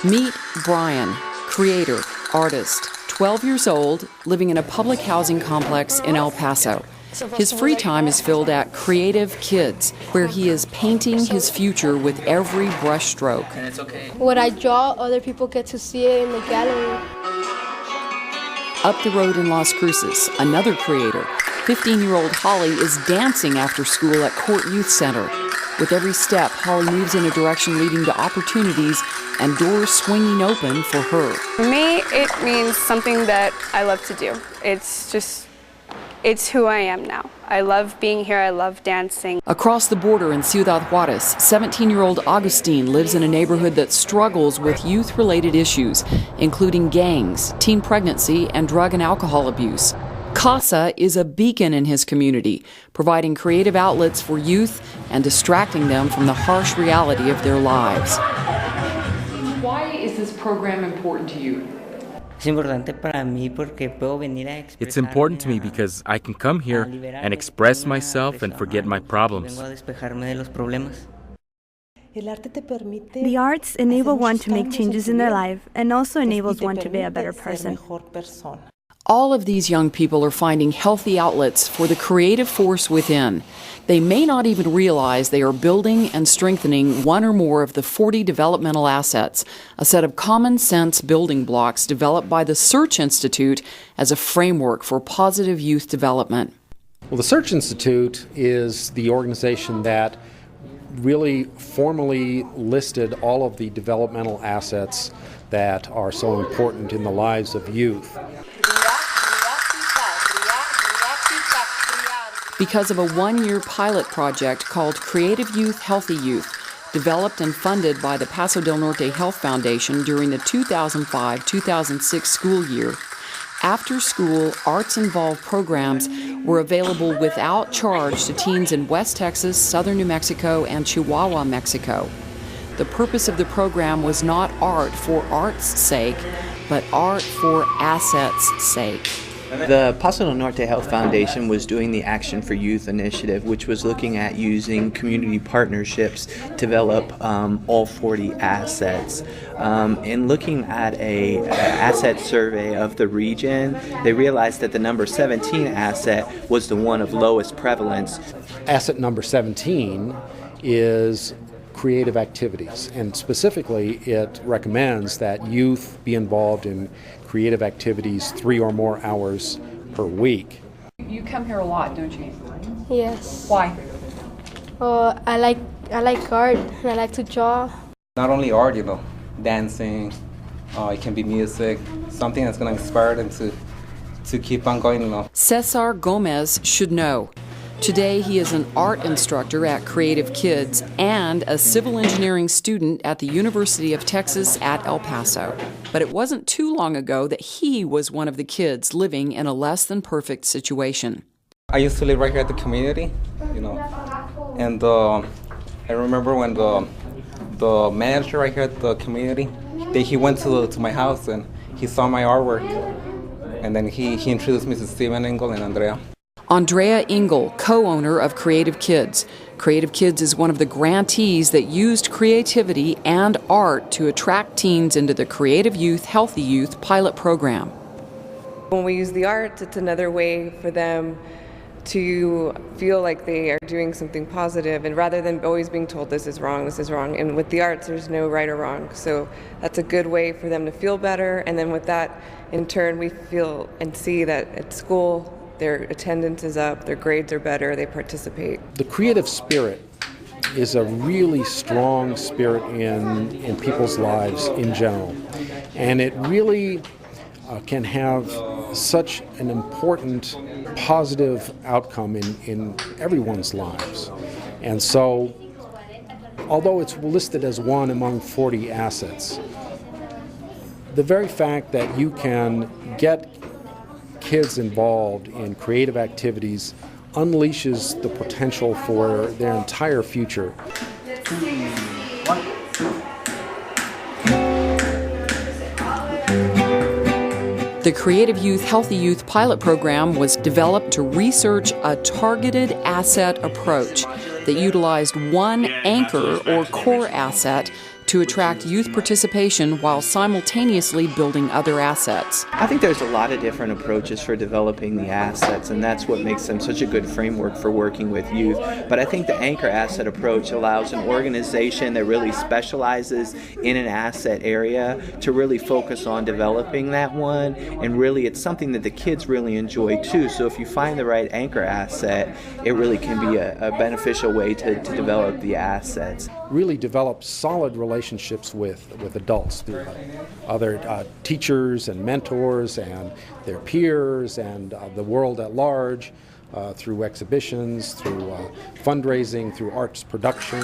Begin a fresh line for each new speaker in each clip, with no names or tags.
Meet Brian, creator, artist, 12 years old, living in a public housing complex in El Paso. His free time is filled at Creative Kids, where he is painting his future with every brushstroke.
What I draw, other people get to see it in the gallery.
Up the road in Las Cruces, another creator, 15-year-old Holly, is dancing after school at Court Youth Center. With every step, Holly moves in a direction leading to opportunities and doors swinging open for her.
For me, it means something that I love to do. It's who I am now. I love being here, I love dancing.
Across the border in Ciudad Juarez, 17-year-old Agustin lives in a neighborhood that struggles with youth-related issues, including gangs, teen pregnancy, and drug and alcohol abuse. CASA is a beacon in his community, providing creative outlets for youth and distracting them from the harsh reality of their lives. Why is this program important to you?
It's important to me because I can come here and express myself and forget my problems.
The arts enable one to make changes in their life and also enables one to be a better person.
All of these young people are finding healthy outlets for the creative force within. They may not even realize they are building and strengthening one or more of the 40 developmental assets, a set of common sense building blocks developed by the Search Institute as a framework for positive youth development.
Well, the Search Institute is the organization that really formally listed all of the developmental assets that are so important in the lives of youth.
Because of a one-year pilot project called Creative Youth, Healthy Youth, developed and funded by the Paso del Norte Health Foundation during the 2005-2006 school year, after-school, arts-involved programs were available without charge to teens in West Texas, southern New Mexico, and Chihuahua, Mexico. The purpose of the program was not art for art's sake, but art for assets' sake.
The Paso del Norte Health Foundation was doing the Action for Youth initiative, which was looking at using community partnerships to develop all 40 assets. In looking at an asset survey of the region, they realized that the number 17 asset was the one of lowest prevalence.
Asset number 17 is creative activities, and specifically it recommends that youth be involved in creative activities 3 or more hours per week.
You come here a lot, don't you?
Yes.
Why?
I like art and I like to draw.
Not only art, dancing, it can be music, something that's going to inspire them to keep on going.
Cesar Gomez should know. Today, he is an art instructor at Creative Kids and a civil engineering student at the University of Texas at El Paso. But it wasn't too long ago that he was one of the kids living in a less than perfect situation.
I used to live right here at the community, and I remember when the manager right here at the community, he went to my house and he saw my artwork, and then he introduced me to Steven Engel and Andrea.
Andrea Engel, co-owner of Creative Kids. Creative Kids is one of the grantees that used creativity and art to attract teens into the Creative Youth, Healthy Youth pilot program.
When we use the arts, it's another way for them to feel like they are doing something positive, and rather than always being told this is wrong, and with the arts there's no right or wrong. So that's a good way for them to feel better, and then with that in turn we feel and see that at school their attendance is up, their grades are better, they participate.
The creative spirit is a really strong spirit in people's lives in general, and it really can have such an important positive outcome in everyone's lives. And so, although it's listed as one among 40 assets, the very fact that you can get kids involved in creative activities unleashes the potential for their entire future.
The Creative Youth, Healthy Youth pilot program was developed to research a targeted asset approach that utilized one anchor or core asset to attract youth participation while simultaneously building other assets.
I think there's a lot of different approaches for developing the assets, and that's what makes them such a good framework for working with youth. But I think the anchor asset approach allows an organization that really specializes in an asset area to really focus on developing that one, and really it's something that the kids really enjoy too. So if you find the right anchor asset, it really can be a beneficial way to develop the assets.
Really develop solid relationships with adults through other teachers and mentors and their peers and the world at large, through exhibitions, through fundraising, through arts production.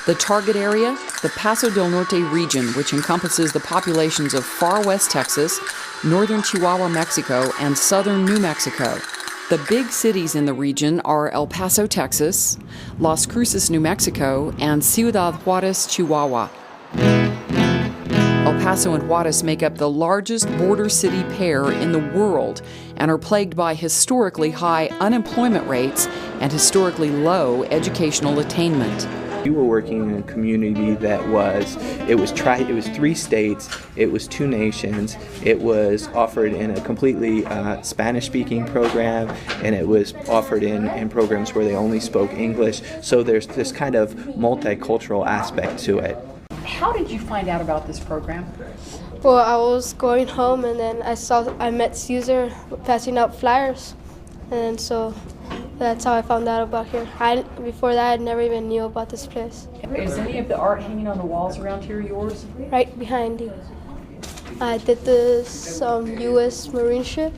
The target area, the Paso del Norte region, which encompasses the populations of far west Texas, northern Chihuahua, Mexico, and southern New Mexico. The big cities in the region are El Paso, Texas, Las Cruces, New Mexico, and Ciudad Juarez, Chihuahua. El Paso and Juarez make up the largest border city pair in the world and are plagued by historically high unemployment rates and historically low educational attainment.
We were working in a community that was 3 states, it was 2 nations, it was offered in a completely Spanish-speaking program, and it was offered in programs where they only spoke English. So there's this kind of multicultural aspect to it.
How did you find out about this program?
Well, I was going home and then I met Caesar passing out flyers, and so that's how I found out about here. Before that, I never even knew about this place.
Is any of the art hanging on the walls around here yours?
Right behind you. I did this U.S. Marine ship.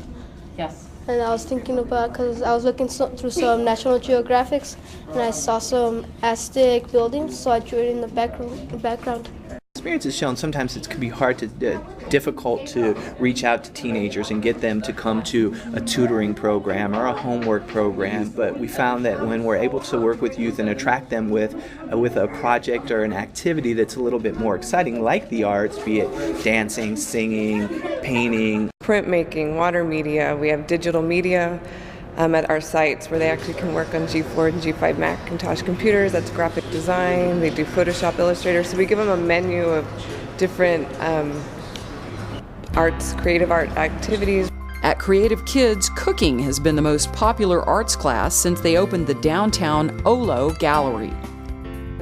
Yes.
And I was thinking about, because I was looking through some National Geographics, and I saw some Aztec buildings, so I drew it in the background.
Experience has shown sometimes it can be difficult to reach out to teenagers and get them to come to a tutoring program or a homework program, but we found that when we're able to work with youth and attract them with a project or an activity that's a little bit more exciting, like the arts, be it dancing, singing, painting,
Printmaking, water media, we have digital media at our sites where they actually can work on G4 and G5 Macintosh computers. That's graphic design. They do Photoshop, Illustrator. So we give them a menu of different creative art activities.
At Creative Kids, cooking has been the most popular arts class since they opened the downtown Olo Gallery.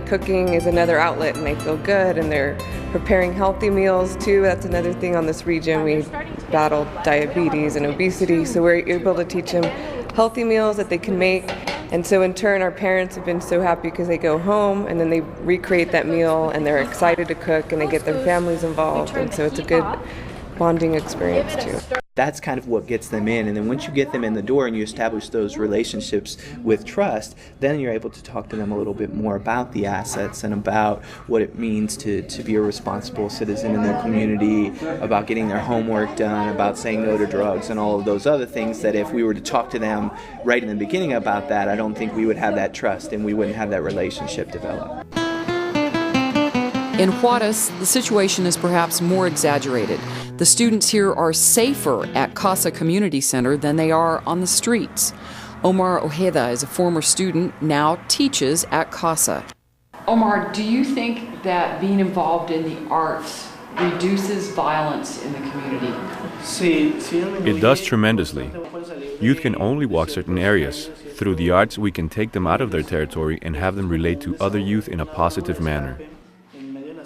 Cooking is another outlet, and they feel good, and they're preparing healthy meals too. That's another thing on this region. We battle diabetes and obesity, so we're able to teach them healthy meals that they can make. And so in turn, our parents have been so happy because they go home and then they recreate that meal and they're excited to cook and they get their families involved. And so it's a good bonding experience too.
That's kind of what gets them in, and then once you get them in the door and you establish those relationships with trust, then you're able to talk to them a little bit more about the assets and about what it means to be a responsible citizen in their community, about getting their homework done, about saying no to drugs and all of those other things that if we were to talk to them right in the beginning about that, I don't think we would have that trust and we wouldn't have that relationship develop.
In Juarez, the situation is perhaps more exaggerated. The students here are safer at Casa Community Center than they are on the streets. Omar Ojeda is a former student, now teaches at Casa. Omar, do you think that being involved in the arts reduces violence in the community?
It does tremendously. Youth can only walk certain areas. Through the arts, we can take them out of their territory and have them relate to other youth in a positive manner.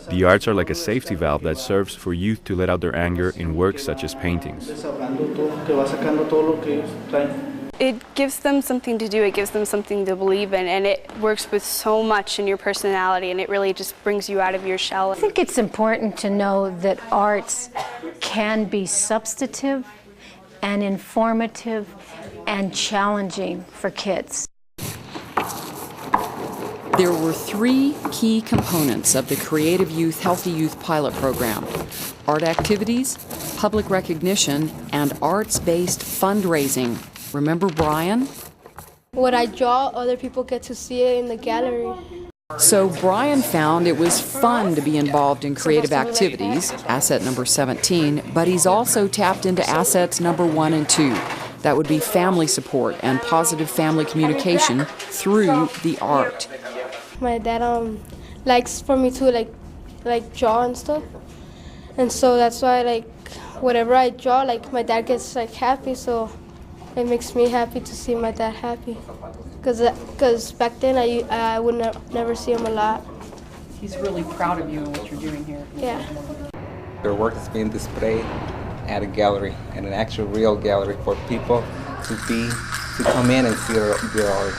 The arts are like a safety valve that serves for youth to let out their anger in works such as paintings.
It gives them something to do, it gives them something to believe in, and it works with so much in your personality, and it really just brings you out of your shell.
I think it's important to know that arts can be substantive and informative and challenging for kids.
There were 3 key components of the Creative Youth, Healthy Youth pilot program: art activities, public recognition, and arts-based fundraising. Remember Brian?
What I draw, other people get to see it in the gallery.
So Brian found it was fun to be involved in creative activities, asset number 17, but he's also tapped into assets number 1 and 2, That would be family support and positive family communication through the art.
My dad likes for me to like draw and stuff, and so that's why like whatever I draw, like my dad gets like happy, so it makes me happy to see my dad happy. Because back then I would never see him a lot.
He's really proud of you and what you're doing here.
Yeah.
Their work is being displayed at a gallery, and an actual real gallery for people to come in and see their art.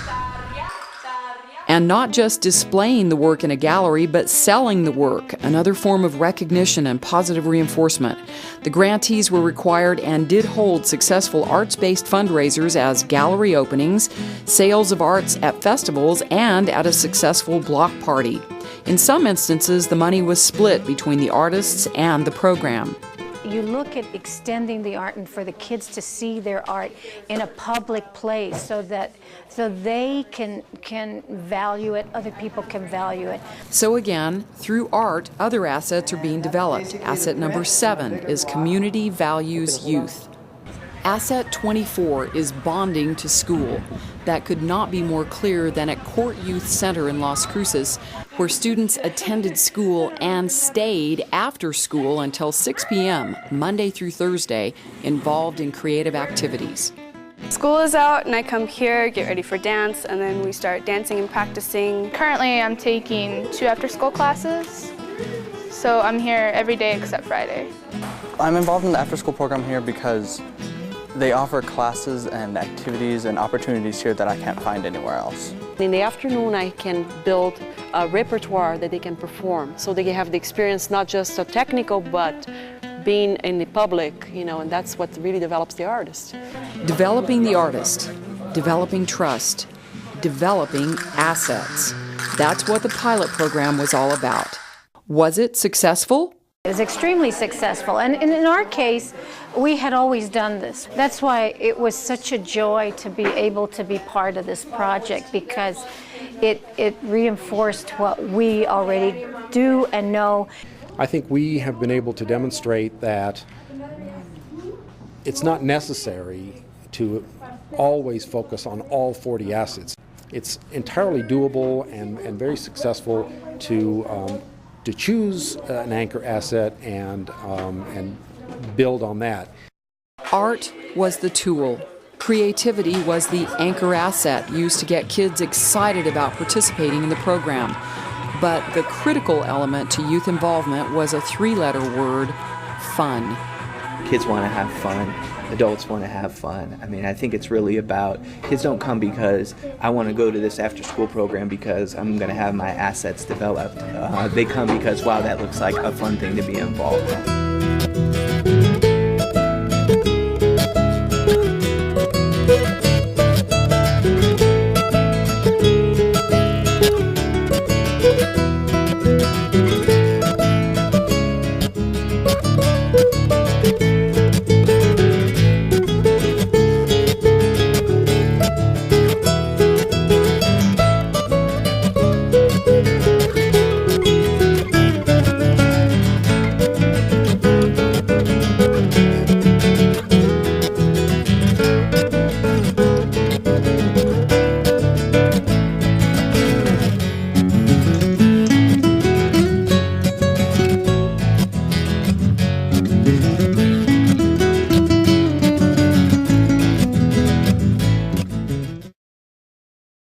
And not just displaying the work in a gallery, but selling the work, another form of recognition and positive reinforcement. The grantees were required and did hold successful arts-based fundraisers as gallery openings, sales of arts at festivals, and at a successful block party. In some instances, the money was split between the artists and the program.
You look at extending the art and for the kids to see their art in a public place so they can value it, other people can value it.
So again, through art, other assets are being developed. Asset number 7 is Community Values Youth. Asset 24 is bonding to school. That could not be more clear than at Court Youth Center in Las Cruces, where students attended school and stayed after school until 6 p.m., Monday through Thursday, involved in creative activities.
School is out and I come here, get ready for dance, and then we start dancing and practicing.
Currently I'm taking 2 after-school classes, so I'm here every day except Friday.
I'm involved in the after-school program here because they offer classes and activities and opportunities here that I can't find anywhere else.
In the afternoon, I can build a repertoire that they can perform, so they have the experience not just of technical, but being in the public, and that's what really develops the artist.
Developing the artist, developing trust, developing assets. That's what the pilot program was all about. Was it successful?
It was extremely successful, and in our case, we had always done this. That's why it was such a joy to be able to be part of this project, because it reinforced what we already do and know.
I think we have been able to demonstrate that it's not necessary to always focus on all 40 assets. It's entirely doable and very successful to choose an anchor asset and build on that.
Art was the tool. Creativity was the anchor asset used to get kids excited about participating in the program. But the critical element to youth involvement was a 3-letter word: fun.
Kids want to have fun. Adults want to have fun. I think it's really about, kids don't come because I want to go to this after-school program because I'm going to have my assets developed. They come because, wow, that looks like a fun thing to be involved in.